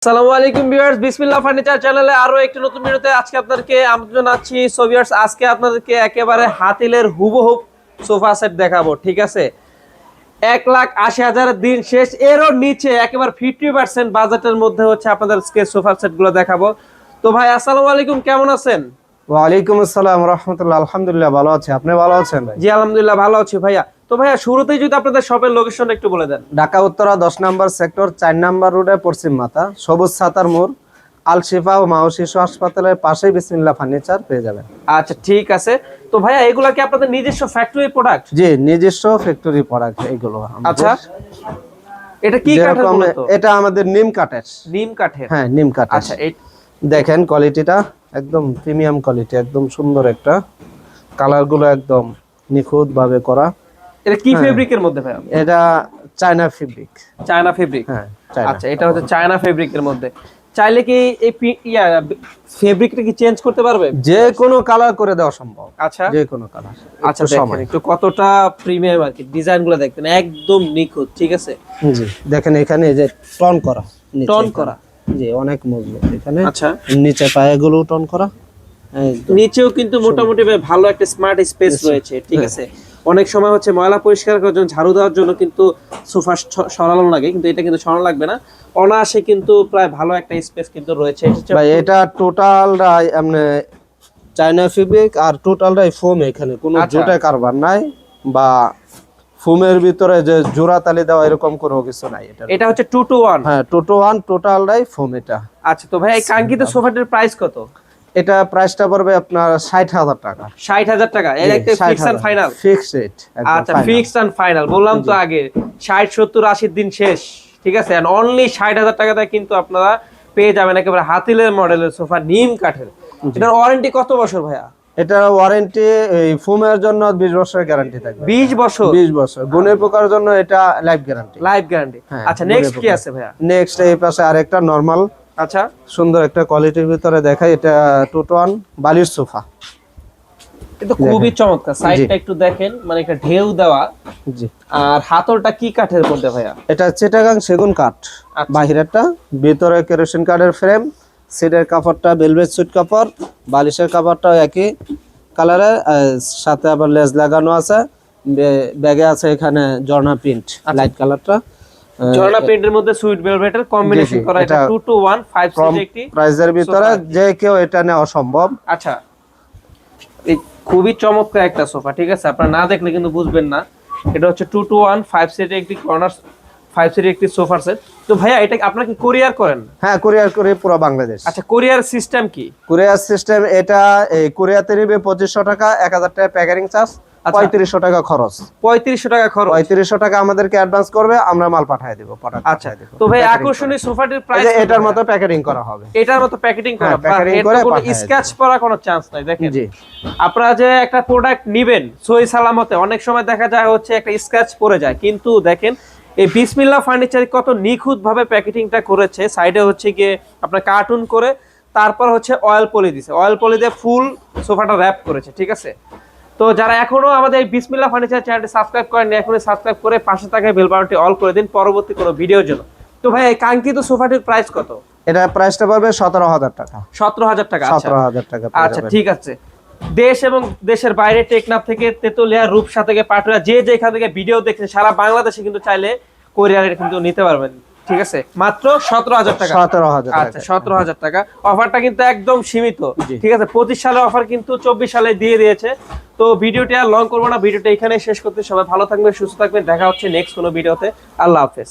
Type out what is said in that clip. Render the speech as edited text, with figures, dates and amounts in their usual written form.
আসসালামু আলাইকুম ভিউয়ার্স, বিসমিল্লাহ ফার্নিচার চ্যানেলে আরো একটি নতুন ভিডিওতে আজকে আপনাদেরকে আমন্ত্রণ জানাচ্ছি। সো ভিউয়ার্স, আজকে আপনাদেরকে একেবারে হাতিলের হুবহু সোফা সেট দেখাবো। ঠিক আছে, 1,80,000 দিন শেষ, এরও নিচে একেবারে 50% বাজেটের মধ্যে হচ্ছে আপনাদের সোফা সেট গুলো দেখাবো। তো ভাই আসসালামু আলাইকুম, কেমন আছেন? ওয়ালাইকুম আসসালাম রাহমাতুল্লাহ। আলহামদুলিল্লাহ ভালো আছি, আপনি ভালো আছেন ভাই? জি আলহামদুলিল্লাহ ভালো আছি ভাইয়া। তো ভাইয়া শুরুতেই যদি আপনাদের শপের লোকেশনটা একটু বলে দেন। ঢাকা উত্তরা 10 নম্বর সেক্টর 4 নম্বর রোডে পশ্চিম মাথা সবুজ ছাতার মোড় আল শিফা ও মাও শিশু হাসপাতালের পাশেই বিসমিল্লাহ ফার্নিচার পেয়ে যাবেন। আচ্ছা ঠিক আছে। তো ভাইয়া এগুলা কি আপনাদের নিজস্ব ফ্যাক্টরি প্রোডাক্ট? জি, নিজস্ব ফ্যাক্টরি প্রোডাক্ট এগুলো আমাদের। আচ্ছা, এটা কি কাঠের বলতো? এটা আমাদের নিম কাঠের। নিম কাঠের? হ্যাঁ, নিম কাঠের। আচ্ছা, দেখেন কোয়ালিটিটা একদম প্রিমিয়াম কোয়ালিটি, একদম সুন্দর একটা কালার গুলো একদম নিখুঁত ভাবে করা। এটা কি ফেব্রিকের মধ্যে ভাই? এটা চায়না ফেব্রিক। China fabric? হ্যাঁ। আচ্ছা, এটা হচ্ছে চায়না ফেব্রিকের মধ্যে। চাইলে কি এই ফেব্রিকটা কি চেঞ্জ করতে পারবে? যে কোনো কালার করে দেওয়া সম্ভব। আচ্ছা, যে কোনো কালার। আচ্ছা দেখেন একটু কতটা প্রিমিয়াম আর কি, ডিজাইনগুলো দেখেন একদম নিখুঁত। ঠিক আছে, জি দেখেন এখানে যে টন করা, টন করা। জি অনেক মজবুত এখানে। আচ্ছা, নিচে পায়াগুলো টন করা, একদম নিচেও কিন্তু মোটামুটি ভালো একটা স্মার্ট স্পেস রয়েছে। ঠিক আছে, অনেক সময় হচ্ছে ময়লা পরিষ্কার করার জন্য, ঝাড়ু দেওয়ার জন্য কিন্তু সোফা সরানো লাগে, কিন্তু এটা কিন্তু সরানো লাগবে না, অনায়াসে কিন্তু প্রায় ভালো একটা স্পেস কিন্তু রয়েছে। ভাই এটা টোটালটাই এমনি চায়না ফেব্রিক আর টোটালটাই ফোম, এখানে কোনো জোটা কারবার নাই বা ফোমের ভিতরে যে জোড়া তালি দেওয়া এরকম কোনো কিছু নাই। এটা হচ্ছে 2 to 1? হ্যাঁ, 2 to 1 টোটালটাই ফোম এটা। আচ্ছা, তো ভাই এই কাঙ্ক্ষিত সোফাটার প্রাইস কত? এটা প্রাইসটা পড়বে আপনার 60,000 টাকা। 60,000 টাকা? এর একটা fix and final? Fixed rate. আচ্ছা, ফিক্সড এন্ড ফাইনাল বললাম তো আগে, 60 70 80 দিন শেষ। ঠিক আছে, এন্ড অনলি 60,000 টাকাতে কিন্তু আপনারা পেয়ে যাবেন একেবারে হাতিলের মডেলের সোফা, নিম কাঠের। এটার ওয়ারেন্টি কত বছর ভাইয়া? এটার ওয়ারেন্টি এই ফোমের জন্য 20 বছরের গ্যারান্টি থাকবে। 20 বছর? 20 বছর। গুণের পোকার জন্য এটা লাইফ গ্যারান্টি। Life guarantee. আচ্ছা, নেক্সট কি আছে ভাইয়া? নেক্সট এই পাশে আরেকটা নরমাল, আচ্ছা সুন্দর একটা কোয়ালিটির ভিতরে দেখাই। এটা 2 to 1 বালিশ সোফা। এটা খুবই চমৎকার। সাইডটা একটু দেখেন, মানে একটা ঢেউ দেওয়া। জি। আর হাতলটা কি কাঠের মধ্যে ভাইয়া? এটা চিটাগাং সেগুন কাঠ। বাহিরেরটা, ভিতরে কেরোসিন কাঠের ফ্রেম, সিটের কাপড়টা ভেলভেট সুইট কাপড়, বালিশের কাপড়টাও একই কালারের, সাথে আবার লেজ লাগানো আছে। ব্যাগে আছে এখানে ঝর্ণা প্রিন্ট, লাইট কালারটা। ঝর্ণা প্রিন্টের মধ্যে সুইট ভেলভেটের কম্বিনেশন করা। এটা 2 to 1 5 সিট একটি প্রাইজের ভিতরে যে কেউ এটা নেওয়া সম্ভব। আচ্ছা, এই খুবই চমৎকার একটা সোফা। ঠিক আছে, আপনারা না দেখলে কিন্তু বুঝবেন না। এটা হচ্ছে 2 to 1 5 সিটের একটি কর্নার, 5 সিটের একটি সোফা সেট। তো ভাইয়া এটা আপনারা কি কোরিয়ার করেন? হ্যাঁ, কোরিয়ার করে পুরো বাংলাদেশ। আচ্ছা, কোরিয়ার সিস্টেম কি? কোরিয়ার সিস্টেম এটা এই কোরিয়াতে নেবে 2500 টাকা, 1000 টাকা প্যাকেজিং চার্জ, 3500 টাকা খরচ। 3500 টাকা খরচ? 3500 টাকা আমাদেরকে অ্যাডভান্স করবে, আমরা মাল পাঠিয়ে দেব। আচ্ছা, তো ভাই আকর্ষণীয় সোফাটির প্রাইস এটার মতো প্যাকেজিং করা হবে। এটার মতো প্যাকেজিং করা, প্যাকেজিং এর করে কোনো পাঠিয়ে স্ক্র্যাচ পড়ার কোনো চান্স নাই। দেখেন জি, আপনারা যে একটা প্রোডাক্ট নেবেন সহি সালামতে, অনেক সময় দেখা যায় হচ্ছে একটা স্ক্র্যাচ পড়ে যায়, কিন্তু দেখেন এই বিসমিল্লাহ ফার্নিচার কত নিখুঁত ভাবে প্যাকেজিংটা করেছে। সাইডে হচ্ছে গিয়ে আপনার কার্টুন করে, তারপর হচ্ছে অয়েল পলি দিয়েছে, অয়েল পলি দিয়ে ফুল সোফাটা র‍্যাপ করেছে। ঠিক আছে, তো যারা এখনো আমাদের এই বিসমিল্লাহ ফার্নিচার চ্যানেলটি সাবস্ক্রাইব করেননি, এখনই সাবস্ক্রাইব করে পাশে থাকা বেল বাটনটি অল করে দিন পরবর্তী কোনো ভিডিওর জন্য। তো ভাই এই কাঙ্ক্ষিত সোফাটির প্রাইস কত? এটা প্রাইসটা পড়বে 17,000 টাকা। 17,000 টাকা? 17,000 টাকা। আচ্ছা ঠিক আছে। দেশ এবং দেশের বাইরে, টেকনাফ থেকে তেতুলিয়া, রূপসা থেকে পাটুয়া, যে যেখান থেকে ভিডিও দেখছেন সারা বাংলাদেশে কিন্তু চাইলে কোরিয়ারে কিন্তু নিতে পারবেন। ঠিক আছে, মাত্র 17,000 টাকা। 17,000 টাকা। আচ্ছা, 17,000 টাকা। অফারটা কিন্তু একদম সীমিত। ঠিক আছে, 25 সালের অফার কিন্তু 24 সালে দিয়ে দিয়েছে। তো ভিডিওটি আর লং করবো না, ভিডিওটা এখানে শেষ করতে। সবাই ভালো থাকবেন, সুস্থ থাকবেন, দেখা হচ্ছে নেক্সট কোনো ভিডিওতে। আল্লাহ হাফেজ।